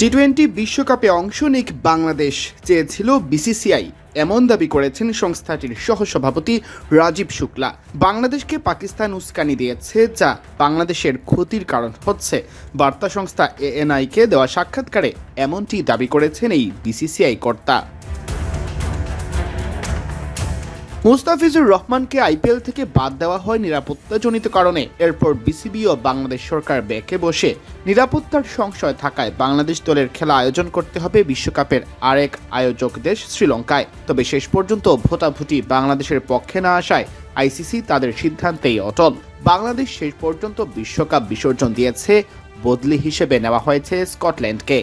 টি-20 বিশ্বকাপে অংশ নিক বাংলাদেশ চেয়েছিল বিসিসিআই, এমন দাবি করেছেন সংস্থাটির সহসভাপতি রাজীব শুক্লা। বাংলাদেশকে পাকিস্তান উস্কানি দিয়েছে, যা বাংলাদেশের ক্ষতির কারণ হচ্ছে। বার্তা সংস্থা এএনআইকে দেওয়া সাক্ষাৎকারে এমনটি দাবি করেছেন এই বিসিসিআই কর্তা। মুস্তাফিজুর রহমানকে আইপিএল থেকে বাদ দেওয়া হয় নিরাপত্তাজনিত কারণে। এরপর বিসিবি ও বাংলাদেশ সরকার বেঁকে বসে নিরাপত্তার সংশয় থাকায় বাংলাদেশ দলের খেলা আয়োজন করতে হবে বিশ্বকাপের আরেক আয়োজক দেশ শ্রীলঙ্কায়। তবে শেষ পর্যন্ত ভোটাভুটি বাংলাদেশের পক্ষে না আসায় আইসিসি তাদের সিদ্ধান্তেই অটল। বাংলাদেশ শেষ পর্যন্ত বিশ্বকাপ বিসর্জন দিয়েছে, বদলি হিসেবে নেওয়া হয়েছে স্কটল্যান্ডকে।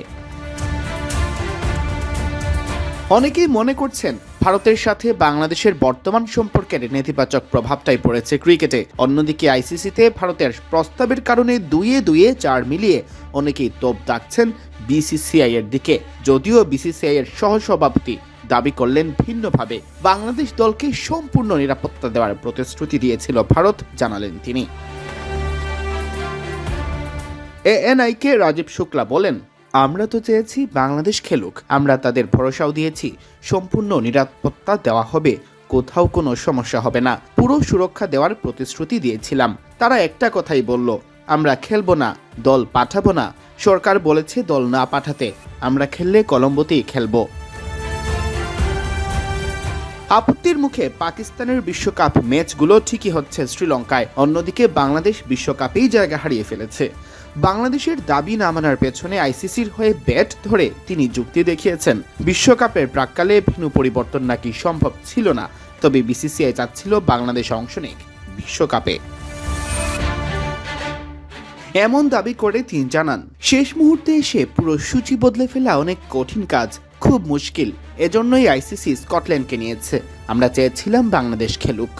অনেকেই মনে করছেন ভারতের সাথে বাংলাদেশের বর্তমান সম্পর্কের নেতিবাচক প্রভাবটাই পড়েছে ক্রিকেটে। অন্যদিকে আইসিসিতে ভারতের প্রস্তাবের কারণে 2-4 মিলিয়ে অনেকেই তোপ দাগছেন বিসিসিআই এর দিকে। যদিও বিসিসিআই এর সহসভাপতি দাবি করলেন ভিন্নভাবে। বাংলাদেশ দলকে সম্পূর্ণ নিরাপত্তা দেওয়ার প্রতিশ্রুতি দিয়েছিল ভারত, জানালেন তিনি। এএনআইকে রাজীব শুক্লা বলেন, আমরা তো চেয়েছি বাংলাদেশ খেলুক, আমরা তাদের ভরসাও দিয়েছি সম্পূর্ণ নিরাপত্তা দেওয়া হবে, কোথাও কোনো সমস্যা হবে না, পুরো সুরক্ষা দেওয়ার প্রতিশ্রুতি দিয়েছিলাম। তারা একটা কথাই বলল, আমরা খেলবো না, দল পাঠাবো না। সরকার বলেছে দল না পাঠাতে, আমরা খেললে কলম্বোতেই খেলবো। আপত্তির মুখে পাকিস্তানের বিশ্বকাপ ম্যাচগুলো ঠিকই হচ্ছে শ্রীলঙ্কায়। অন্যদিকে বাংলাদেশ বিশ্বকাপেই জায়গা হারিয়ে ফেলেছে। বাংলাদেশের দাবি না মানার পেছনে আইসিসির হয়ে ব্যাট ধরে তিনি যুক্তি দেখিয়েছেন, বিশ্বকাপের প্রাক্কালে ভিন্ন পরিবর্তন নাকি সম্ভব ছিল না, তবে বিসিসিআই চাচ্ছিল বাংলাদেশ অংশ নিক বিশ্বকাপে। এমন দাবি করে তিনি জানান, শেষ মুহূর্তে এসে পুরো সূচি বদলে ফেলা অনেক কঠিন কাজ, খুব মুশকিল। এজন্যই আইসিসি স্কটল্যান্ডকে নিয়েছে। আমরা চেয়েছিলাম বাংলাদেশ খেলুক।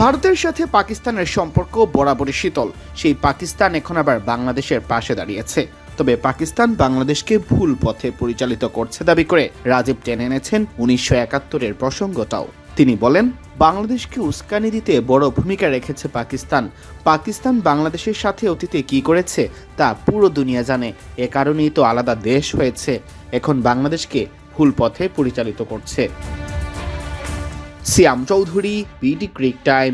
ভারতের সাথে পাকিস্তানের সম্পর্ক বরাবরই শীতল। সেই পাকিস্তান এখন আবার বাংলাদেশের পাশে দাঁড়িয়েছে। তবে পাকিস্তান বাংলাদেশকে ভুল পথে পরিচালিত করছে দাবি করে রাজীব টেনে এনেছেন 1971-এর প্রসঙ্গটাও। তিনি বলেন, বাংলাদেশকে উস্কানি দিতে বড় ভূমিকা রেখেছে পাকিস্তান। পাকিস্তান বাংলাদেশের সাথে অতীতে কি করেছে তা পুরো দুনিয়া জানে। এ কারণেই তো আলাদা দেশ হয়েছে। এখন বাংলাদেশকে ভুল পথে পরিচালিত করছে। সিয়াম চৌধুরী, বিডি ক্রিক টাইম।